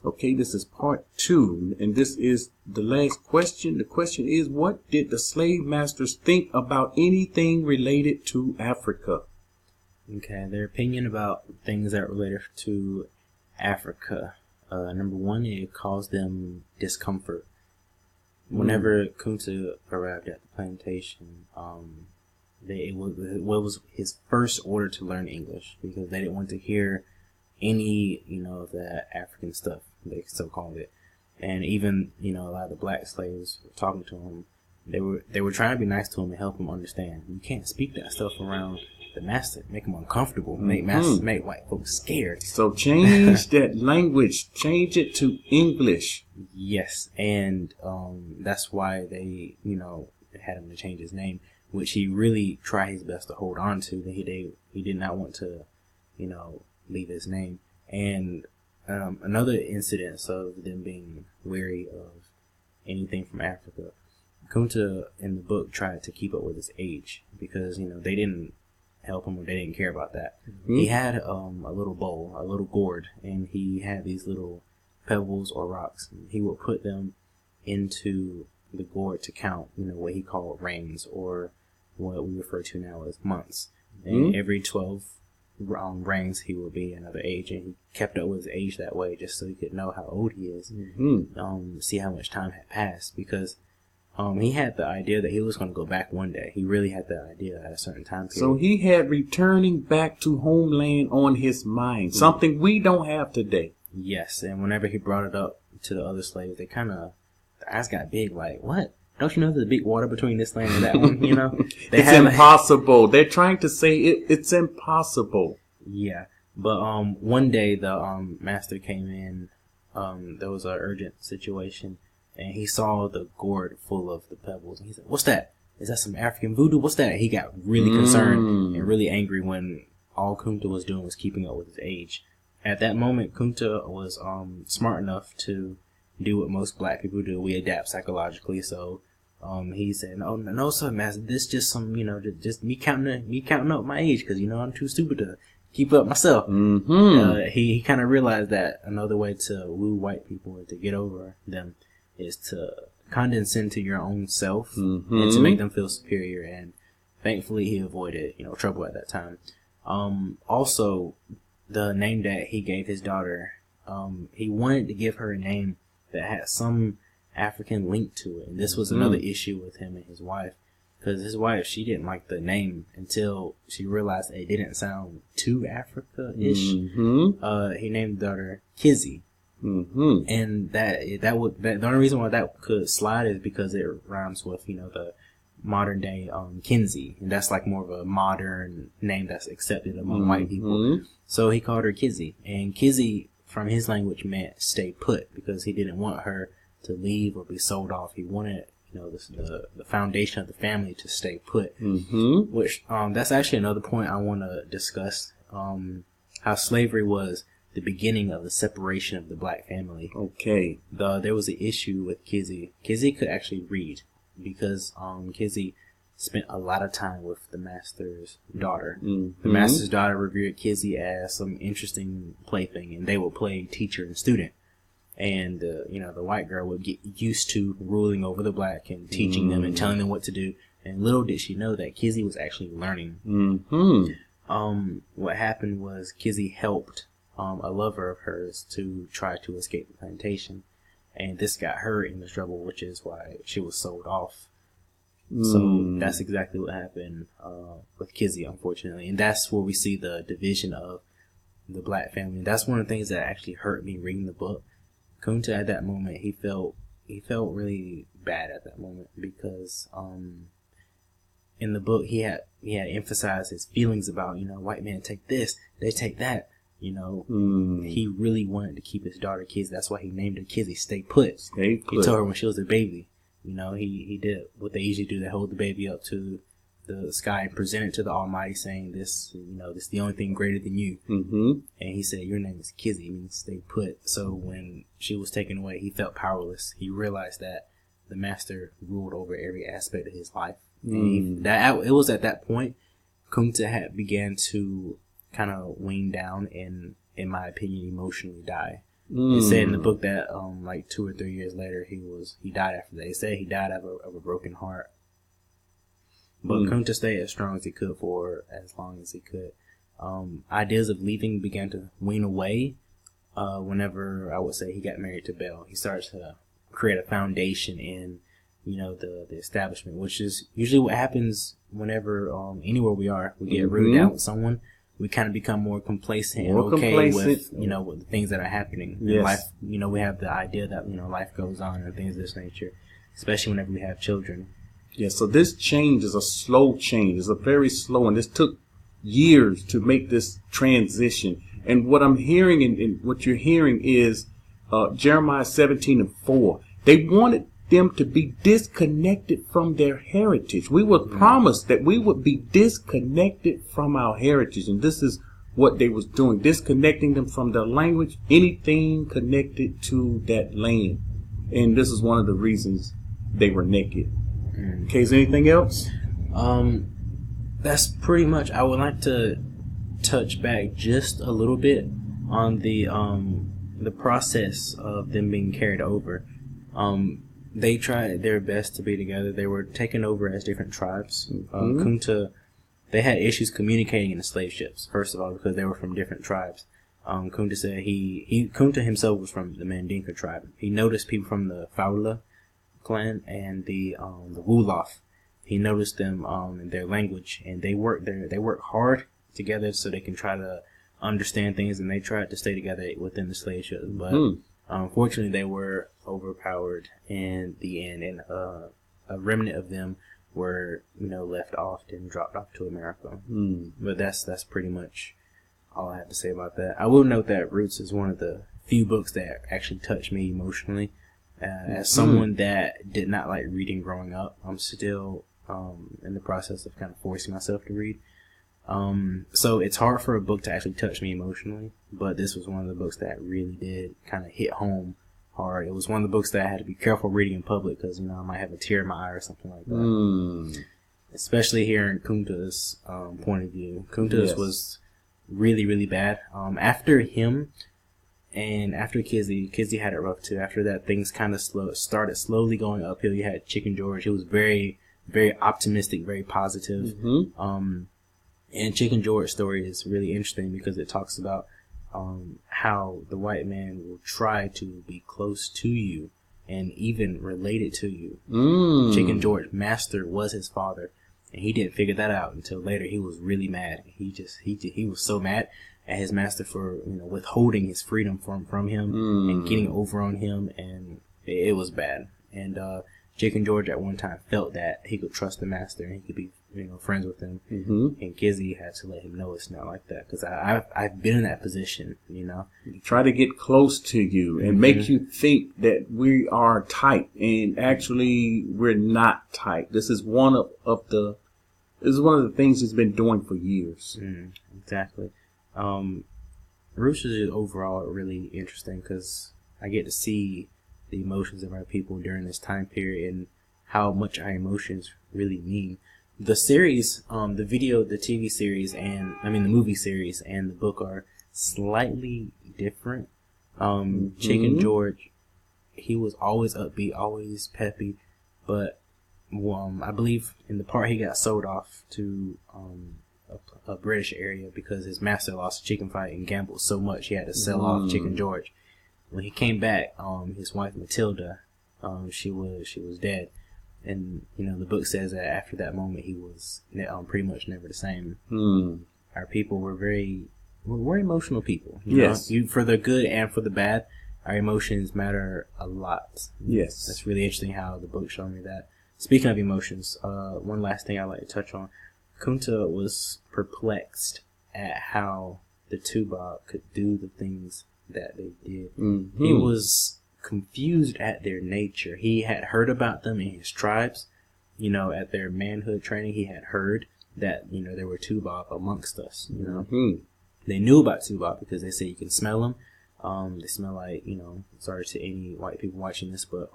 Okay, this is part 2, and this is the last question. The question is, what did the slave masters think about anything related to Africa? Okay, their opinion about things that related to Africa. Number one, it caused them discomfort. Whenever Kunta arrived at the plantation, it was his first order to learn English because they didn't want to hear any, of that African stuff, they so called it. And even, a lot of the black slaves were talking to him. They were trying to be nice to him and help him understand. You can't speak that stuff around the master, make him uncomfortable, make white folks scared. So change that language, change it to English. Yes, and that's why they, had him to change his name, which he really tried his best to hold on to. He did not want to, leave his name. And another incident of them being wary of anything from Africa, Kunta in the book tried to keep up with his age because, they didn't help him or they didn't care about that. He had a little bowl, a little gourd, and he had these little pebbles or rocks. He would put them into the gourd to count, what he called reigns, or what we refer to now as months. And every 12 reigns he would be another age, and he kept up with his age that way just so he could know how old he is, see how much time had passed, because he had the idea that he was going to go back one day. He really had the idea at a certain time period. So he had returning back to homeland on his mind, something we don't have today. Yes, and whenever he brought it up to the other slaves, they the eyes got big, like, what? Don't you know there's a big water between this land and that one, It's impossible. They're trying to say it's impossible. Yeah, but one day the master came in, there was an urgent situation, and he saw the gourd full of the pebbles, and he said, "What's that? Is that some African voodoo? What's that?" He got really concerned and really angry when all Kunta was doing was keeping up with his age. At that moment, Kunta was smart enough to do what most black people do. We adapt psychologically. So he said, "No, sir, master. This just some, just me counting up my age because I'm too stupid to keep up myself." He kind of realized that another way to woo white people or to get over them is to condescend to your own self and to make them feel superior. And thankfully, he avoided trouble at that time. Also, the name that he gave his daughter, he wanted to give her a name that had some African link to it. And this was another issue with him and his wife, because his wife, she didn't like the name until she realized it didn't sound too Africa-ish. He named the daughter Kizzy. And the only reason why that could slide is because it rhymes with, the modern day Kinsey, and that's like more of a modern name that's accepted among white people. So he called her Kizzy, and Kizzy from his language meant stay put, because he didn't want her to leave or be sold off. He wanted the foundation of the family to stay put. Which that's actually another point I want to discuss, how slavery was the beginning of the separation of the black family. Okay. There was an issue with Kizzy. Kizzy could actually read, because Kizzy spent a lot of time with the master's daughter. The master's daughter revered Kizzy as some interesting plaything, and they would play teacher and student. And the white girl would get used to ruling over the black and teaching them and telling them what to do. And little did she know that Kizzy was actually learning. What happened was Kizzy helped a lover of hers to try to escape the plantation, and this got her into trouble, which is why she was sold off. So that's exactly what happened with Kizzy, unfortunately, and that's where we see the division of the black family. That's one of the things that actually hurt me reading the book. Kunta, at that moment, he felt really bad at that moment, because in the book he had emphasized his feelings about white men take this, they take that. He really wanted to keep his daughter Kizzy. That's why he named her Kizzy. Stay put. Stay put. He told her when she was a baby. He did what they usually do. They hold the baby up to the sky and present it to the Almighty, saying, "This, this is the only thing greater than you." And he said, "Your name is Kizzy," means stay put. So when she was taken away, he felt powerless. He realized that the master ruled over every aspect of his life. And it was at that point Kunta began to kind of wane down and, in my opinion, emotionally die. It said in the book that like 2 or 3 years later he died after that. They said he died of a broken heart. But Kunta stayed as strong as he could for as long as he could. Ideas of leaving began to wean away whenever I would say he got married to Belle. He started to create a foundation in, the establishment, which is usually what happens whenever anywhere we are. We get rooted out with someone. We kind of become more complacent and okay with, with the things that are happening in life. We have the idea that, life goes on and things of this nature, especially whenever we have children. Yeah, so this change is a slow change. It's a very slow, and this took years to make this transition. And what I'm hearing and what you're hearing is Jeremiah 17:4. They wanted them to be disconnected from their heritage. We were promised that we would be disconnected from our heritage, and this is what they was doing, disconnecting them from their language, anything connected to that land. And this is one of the reasons they were naked. Okay, is there anything else? That's pretty much. I would like to touch back just a little bit on the process of them being carried over. They tried their best to be together. They were taken over as different tribes. Kunta, they had issues communicating in the slave ships, first of all, because they were from different tribes. Kunta said Kunta himself was from the Mandinka tribe. He noticed people from the Faula clan and the Wolof. He noticed them in their language, and they work hard together so they can try to understand things, and they tried to stay together within the slave ships. But unfortunately, they were overpowered in the end, and a remnant of them were left off and dropped off to America. But that's pretty much all I have to say about that. I will note that Roots is one of the few books that actually touched me emotionally. As someone that did not like reading growing up, I'm still in the process of kind of forcing myself to read. So it's hard for a book to actually touch me emotionally, but this was one of the books that really did kind of hit home hard. It was one of the books that I had to be careful reading in public because, I might have a tear in my eye or something like that. Especially hearing Kunta's point of view. Kunta's was really, really bad. After him and after Kizzy had it rough too. After that, things kind of started slowly going uphill. You had Chicken George. He was very, very optimistic, very positive. And Chicken George's story is really interesting because it talks about how the white man will try to be close to you and even related to you. Chicken George's master was his father, and he didn't figure that out until later. He was really mad. He was so mad at his master for withholding his freedom from him and getting over on him, and it was bad. And Chicken George at one time felt that he could trust the master and he could be friends with him. And Kizzy had to let him know it's not like that, because I've been in that position. Try to get close to you and make you think that we are tight, and actually we're not tight. This is one of the things he's been doing for years. Exactly. Rooster is overall really interesting because I get to see the emotions of our people during this time period and how much our emotions really mean. The series, the TV series, and the movie series and the book are slightly different. Chicken George, he was always upbeat, always peppy, but I believe in the part he got sold off to a British area because his master lost a chicken fight and gambled so much he had to sell off Chicken George. When he came back, his wife Matilda, she was dead. And, the book says that after that moment, he was pretty much never the same. Our people we're emotional people. Yes. For the good and for the bad, our emotions matter a lot. Yes. That's really interesting how the book showed me that. Speaking of emotions, one last thing I'd like to touch on. Kunta was perplexed at how the Tuba could do the things that they did. He was confused at their nature. He had heard about them in his tribes, at their manhood training. He had heard that there were Tuba amongst us. They knew about Tuba because they say you can smell them. They smell like sorry to any white people watching this, but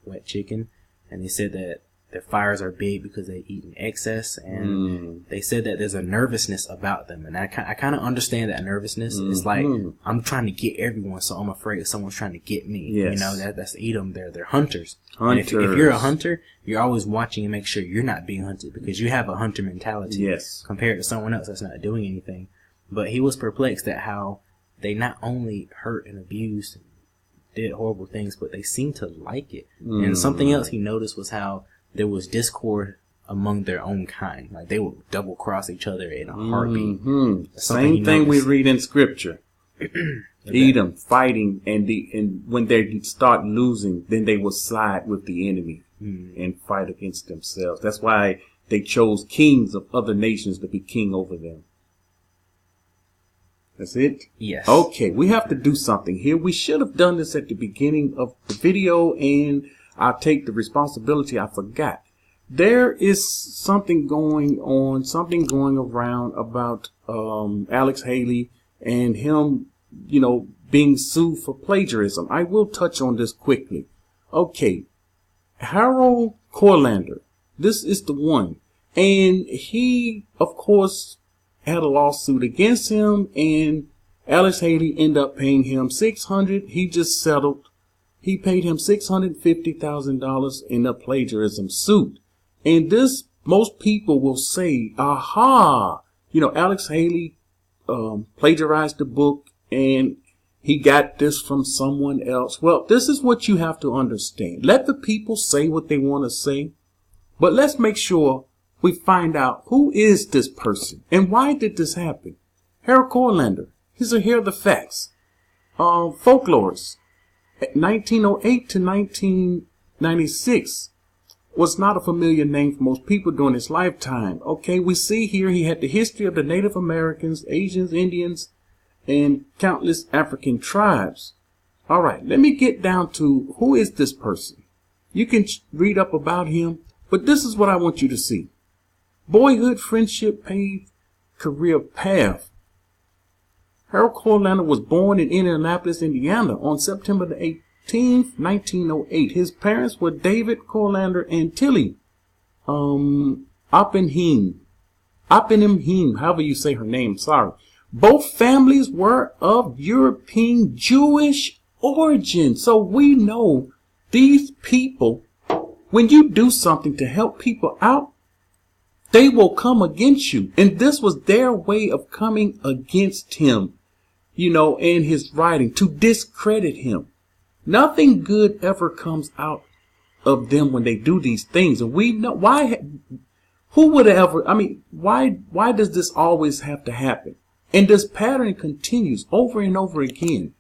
wet chicken. And they said that their fires are big because they eat in excess, and they said that there's a nervousness about them, and I kind of understand that nervousness. It's like, I'm trying to get everyone, so I'm afraid someone's trying to get me. Yes. You know, that's Edom. They're hunters. And if you're a hunter, you're always watching and make sure you're not being hunted, because you have a hunter mentality. Yes. Compared to someone else that's not doing anything. But he was perplexed at how they not only hurt and abused and did horrible things, but they seemed to like it. And something else he noticed was how there was discord among their own kind. Like, they would double cross each other in a heartbeat. Same thing we read in scripture. Edom fighting, and when they start losing, then they will side with the enemy and fight against themselves. That's why they chose kings of other nations to be king over them. That's it? Yes. Okay, we have to do something here. We should have done this at the beginning of the video, and I'll take the responsibility. I forgot. There is something going on, something going around about Alex Haley and him, being sued for plagiarism. I will touch on this quickly. Okay, Harold Corlander, this is the one. And he, of course, had a lawsuit against him, and Alex Haley ended up paying him $600,000. He just settled. He paid him $650,000 in a plagiarism suit. And this, most people will say, aha, Alex Haley plagiarized the book and he got this from someone else. Well, this is what you have to understand. Let the people say what they want to say, but let's make sure we find out who is this person and why did this happen. Harold Corlander, here are the facts. Folklorist, 1908 to 1996, was not a familiar name for most people during his lifetime. Okay, we see here he had the history of the Native Americans, Asians, Indians, and countless African tribes. All right, let me get down to who is this person. You can read up about him, but this is what I want you to see. Boyhood friendship paved career path. Harold Corlander was born in Indianapolis, Indiana on September the 18th, 1908. His parents were David Corlander and Tilly Oppenheim, however you say her name, sorry. Both families were of European Jewish origin. So we know these people, when you do something to help people out, they will come against you. And this was their way of coming against him, and his writing, to discredit him. Nothing good ever comes out of them when they do these things. And we know why. Who would ever, why does this always have to happen? And this pattern continues over and over again.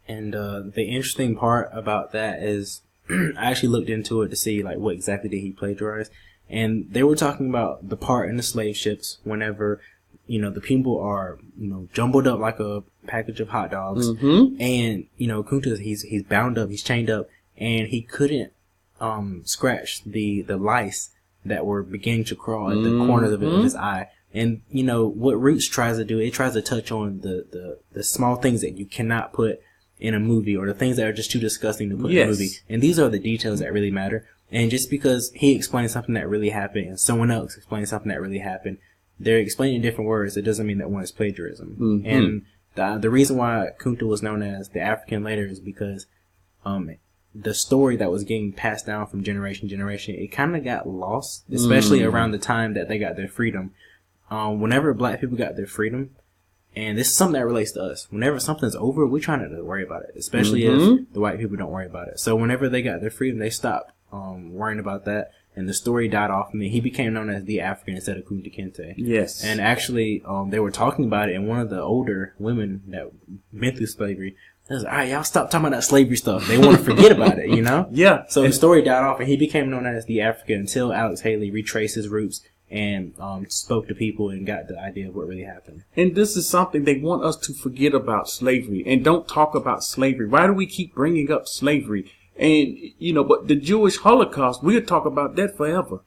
And the interesting part about that is I actually looked into it to see what exactly did he plagiarize. And they were talking about the part in the slave ships whenever, the people are, jumbled up like a package of hot dogs. And, Kunta, he's bound up, he's chained up, and he couldn't scratch the lice that were beginning to crawl at the corners of his eye. And, what Roots tries to do, it tries to touch on the small things that you cannot put in a movie, or the things that are just too disgusting to put in a movie. And these are the details that really matter. And just because he explains something that really happened and someone else explains something that really happened, they're explaining different words. It doesn't mean that one is plagiarism. And the reason why Kunta was known as the African later is because the story that was getting passed down from generation to generation, it kind of got lost, especially around the time that they got their freedom. Whenever black people got their freedom, and this is something that relates to us, whenever something's over, we're trying not to worry about it, especially if the white people don't worry about it. So whenever they got their freedom, they stopped worrying about that, and the story died off. He became known as the African instead of Kunta Kinte. Yes. And actually, they were talking about it, and one of the older women that went through slavery, they was like, all right, y'all stop talking about that slavery stuff. They want to forget about it, Yeah. So the story died off, and he became known as the African until Alex Haley retraced his roots and spoke to people and got the idea of what really happened. And this is something they want us to forget about, slavery, and don't talk about slavery. Why do we keep bringing up slavery? And, but the Jewish Holocaust, we'll talk about that forever.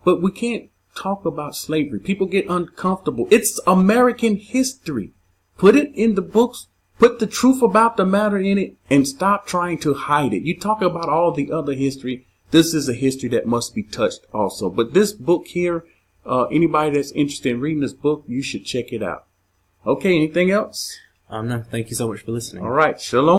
But we can't talk about slavery. People get uncomfortable. It's American history. Put it in the books. Put the truth about the matter in it and stop trying to hide it. You talk about all the other history. this is a history that must be touched also. But this book here, anybody that's interested in reading this book, you should check it out. Okay, anything else? No, thank you so much for listening. All right, shalom.